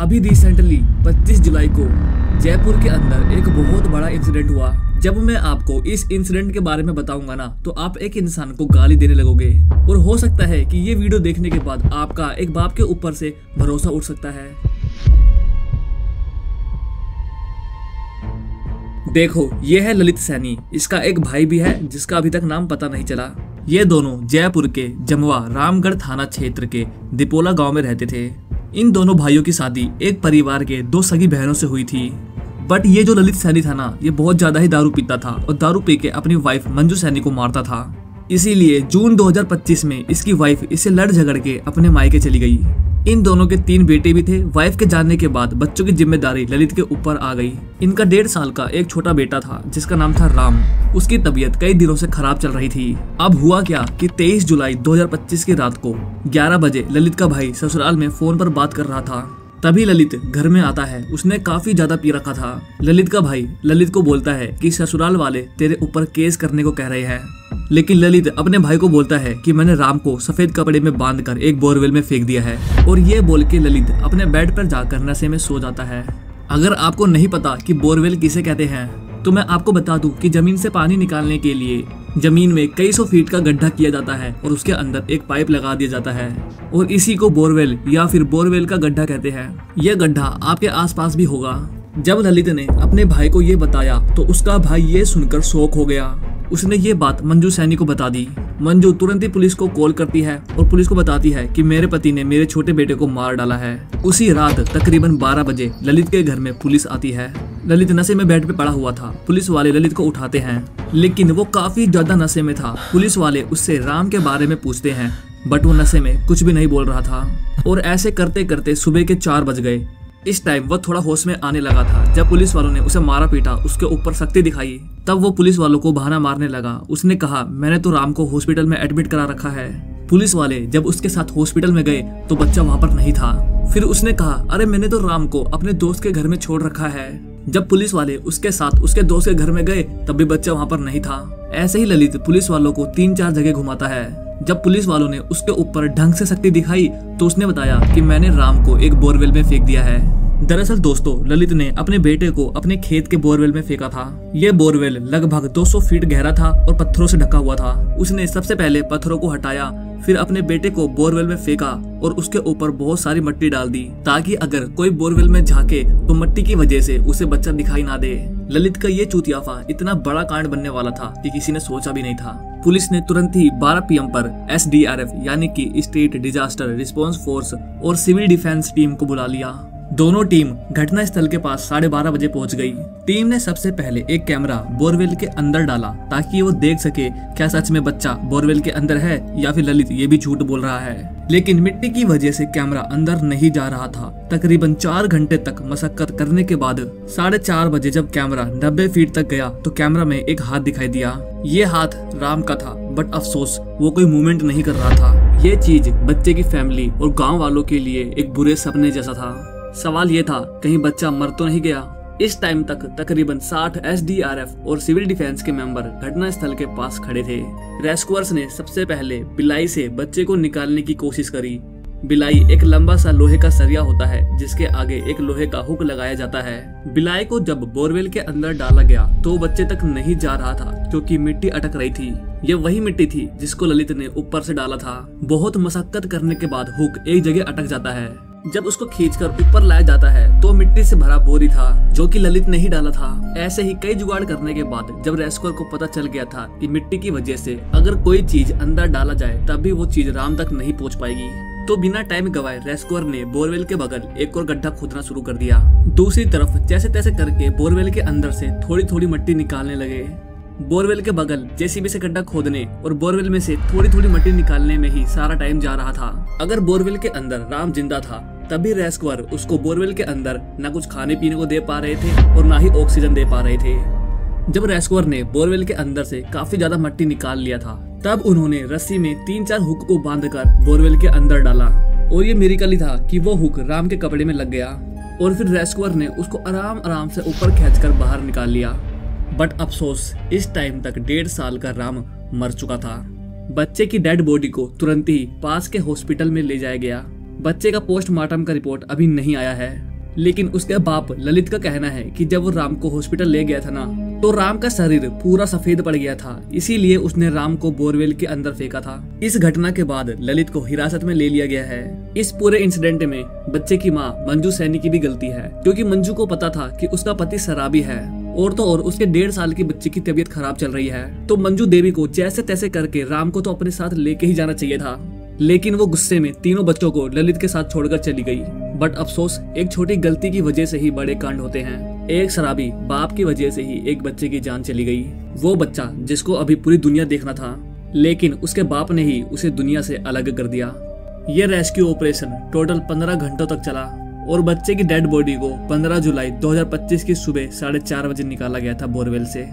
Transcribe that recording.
अभी रिसेंटली 25 जुलाई को जयपुर के अंदर एक बहुत बड़ा इंसिडेंट हुआ। जब मैं आपको इस इंसिडेंट के बारे में बताऊंगा ना, तो आप एक इंसान को गाली देने लगोगे और हो सकता है कि ये वीडियो देखने के बाद आपका एक बाप के ऊपर से भरोसा उठ सकता है। देखो, ये है ललित सैनी। इसका एक भाई भी है जिसका अभी तक नाम पता नहीं चला। ये दोनों जयपुर के जमवा रामगढ़ थाना क्षेत्र के दिपोला गांव में रहते थे। इन दोनों भाइयों की शादी एक परिवार के 2 सगी बहनों से हुई थी। बट ये जो ललित सैनी था ना, ये बहुत ज्यादा ही दारू पीता था और दारू पी के अपनी वाइफ मंजू सैनी को मारता था। इसीलिए जून 2025 में इसकी वाइफ इससे लड़ झगड़ के अपने मायके चली गई। इन दोनों के 3 बेटे भी थे। वाइफ के जाने के बाद बच्चों की जिम्मेदारी ललित के ऊपर आ गई। इनका 1.5 साल का एक छोटा बेटा था जिसका नाम था राम। उसकी तबीयत कई दिनों से खराब चल रही थी। अब हुआ क्या कि 23 जुलाई 2025 की रात को 11 बजे ललित का भाई ससुराल में फोन पर बात कर रहा था। तभी ललित घर में आता है। उसने काफी ज्यादा पी रखा था। ललित का भाई ललित को बोलता है कि ससुराल वाले तेरे ऊपर केस करने को कह रहे हैं। लेकिन ललित अपने भाई को बोलता है कि मैंने राम को सफेद कपड़े में बांधकर एक बोरवेल में फेंक दिया है। और ये बोल के ललित अपने बेड पर जाकर नशे में सो जाता है। अगर आपको नहीं पता कि बोरवेल किसे कहते हैं, तो मैं आपको बता दूं कि जमीन से पानी निकालने के लिए जमीन में कई सौ फीट का गड्ढा किया जाता है और उसके अंदर एक पाइप लगा दिया जाता है और इसी को बोरवेल या फिर बोरवेल का गड्ढा कहते हैं। यह गड्ढा आपके आसपास भी होगा। जब ललित ने अपने भाई को ये बताया तो उसका भाई ये सुनकर शॉक हो गया। उसने ये बात मंजू सैनी को बता दी। मंजू तुरंत ही पुलिस को कॉल करती है और पुलिस को बताती है कि मेरे पति ने मेरे छोटे बेटे को मार डाला है। उसी रात तकरीबन 12 बजे ललित के घर में पुलिस आती है। ललित नशे में बेड पे पड़ा हुआ था। पुलिस वाले ललित को उठाते हैं, लेकिन वो काफी ज्यादा नशे में था। पुलिस वाले उससे राम के बारे में पूछते हैं, बट वो नशे में कुछ भी नहीं बोल रहा था। और ऐसे करते करते सुबह के 4 बज गए। इस टाइम वो थोड़ा होश में आने लगा था। जब पुलिस वालों ने उसे मारा पीटा, उसके ऊपर सख्ती दिखाई, तब वो पुलिस वालों को बहाना मारने लगा। उसने कहा, मैंने तो राम को हॉस्पिटल में एडमिट करा रखा है। पुलिस वाले जब उसके साथ हॉस्पिटल में गए तो बच्चा वहाँ पर नहीं था। फिर उसने कहा, अरे मैंने तो राम को अपने दोस्त के घर में छोड़ रखा है। जब पुलिस वाले उसके साथ उसके दोस्त के घर में गए तब भी बच्चा वहाँ पर नहीं था। ऐसे ही ललित पुलिस वालों को 3-4 जगह घुमाता है। जब पुलिस वालों ने उसके ऊपर ढंग से सख्ती दिखाई तो उसने बताया कि मैंने राम को एक बोरवेल में फेंक दिया है। दरअसल दोस्तों, ललित ने अपने बेटे को अपने खेत के बोरवेल में फेंका था। ये बोरवेल लगभग 200 फीट गहरा था और पत्थरों से ढका हुआ था। उसने सबसे पहले पत्थरों को हटाया, फिर अपने बेटे को बोरवेल में फेंका और उसके ऊपर बहुत सारी मिट्टी डाल दी, ताकि अगर कोई बोरवेल में झांके तो मिट्टी की वजह से उसे बच्चा दिखाई ना दे। ललित का ये चूतियाफा इतना बड़ा कांड बनने वाला था कि किसी ने सोचा भी नहीं था। पुलिस ने तुरंत ही 12 PM पर SDRF यानी कि स्टेट डिजास्टर रिस्पांस फोर्स और सिविल डिफेंस टीम को बुला लिया। दोनों टीम घटना स्थल के पास 12:30 बजे पहुंच गई। टीम ने सबसे पहले एक कैमरा बोरवेल के अंदर डाला ताकि वो देख सके क्या सच में बच्चा बोरवेल के अंदर है या फिर ललित ये भी झूठ बोल रहा है। लेकिन मिट्टी की वजह से कैमरा अंदर नहीं जा रहा था। तकरीबन 4 घंटे तक मशक्कत करने के बाद 4:30 बजे जब कैमरा 90 फीट तक गया तो कैमरा में एक हाथ दिखाई दिया। ये हाथ राम का था, बट अफसोस वो कोई मूवमेंट नहीं कर रहा था। ये चीज बच्चे की फैमिली और गाँव वालों के लिए एक बुरे सपने जैसा था। सवाल ये था, कहीं बच्चा मर तो नहीं गया। इस टाइम तक तकरीबन 60 SDRF और सिविल डिफेंस के मेंबर घटना स्थल के पास खड़े थे। रेस्क्यूअर्स ने सबसे पहले बिलाई से बच्चे को निकालने की कोशिश करी। बिलाई एक लंबा सा लोहे का सरिया होता है जिसके आगे एक लोहे का हुक लगाया जाता है। बिलाई को जब बोरवेल के अंदर डाला गया तो बच्चे तक नहीं जा रहा था क्योंकि मिट्टी अटक रही थी। ये वही मिट्टी थी जिसको ललित ने ऊपर से डाला था। बहुत मशक्कत करने के बाद हुक एक जगह अटक जाता है। जब उसको खींचकर ऊपर लाया जाता है तो मिट्टी से भरा बोरी था जो कि ललित ने ही डाला था। ऐसे ही कई जुगाड़ करने के बाद जब रेस्क्यूअर को पता चल गया था कि मिट्टी की वजह से अगर कोई चीज अंदर डाला जाए तब भी वो चीज राम तक नहीं पहुंच पाएगी, तो बिना टाइम गवाए रेस्क्यूअर ने बोरवेल के बगल एक और गड्ढा खोदना शुरू कर दिया। दूसरी तरफ जैसे तैसे करके बोरवेल के अंदर से थोड़ी थोड़ी मिट्टी निकालने लगे। बोरवेल के बगल जेसीबी से गड्ढा खोदने और बोरवेल में से थोड़ी थोड़ी मिट्टी निकालने में ही सारा टाइम जा रहा था। अगर बोरवेल के अंदर राम जिंदा था तभी रेस्क्यूअर उसको बोरवेल के अंदर न कुछ खाने पीने को दे पा रहे थे और ना ही ऑक्सीजन दे पा रहे थे। जब रेस्क्यूअर ने बोरवेल के अंदर से काफी ज्यादा मिट्टी निकाल लिया था तब उन्होंने रस्सी में 3-4 हुक को बांधकर बोरवेल के अंदर डाला और ये मिरेकल ही था कि वो हुक राम के कपड़े में लग गया और फिर रेस्क्यूअर ने उसको आराम आराम से ऊपर खींचकर बाहर निकाल लिया। बट अफसोस इस टाइम तक 1.5 साल का राम मर चुका था। बच्चे की डेड बॉडी को तुरंत ही पास के हॉस्पिटल में ले जाया गया। बच्चे का पोस्टमार्टम का रिपोर्ट अभी नहीं आया है। लेकिन उसके बाप ललित का कहना है कि जब वो राम को हॉस्पिटल ले गया था ना, तो राम का शरीर पूरा सफेद पड़ गया था, इसीलिए उसने राम को बोरवेल के अंदर फेंका था। इस घटना के बाद ललित को हिरासत में ले लिया गया है। इस पूरे इंसिडेंट में बच्चे की माँ मंजू सैनी की भी गलती है, क्योंकि मंजू को पता था कि उसका पति शराबी है और तो और उसके 1.5 साल की बच्चे की तबीयत खराब चल रही है। तो मंजू देवी को जैसे तैसे करके राम को तो अपने साथ लेके ही जाना चाहिए था, लेकिन वो गुस्से में तीनों बच्चों को ललित के साथ छोड़कर चली गई। बट अफसोस, एक छोटी गलती की वजह से ही बड़े कांड होते हैं। एक शराबी बाप की वजह से ही एक बच्चे की जान चली गई। वो बच्चा जिसको अभी पूरी दुनिया देखना था, लेकिन उसके बाप ने ही उसे दुनिया से अलग कर दिया। ये रेस्क्यू ऑपरेशन टोटल 15 घंटों तक चला और बच्चे की डेड बॉडी को 15 जुलाई 2025 की सुबह 4:30 बजे निकाला गया था बोरवेल से।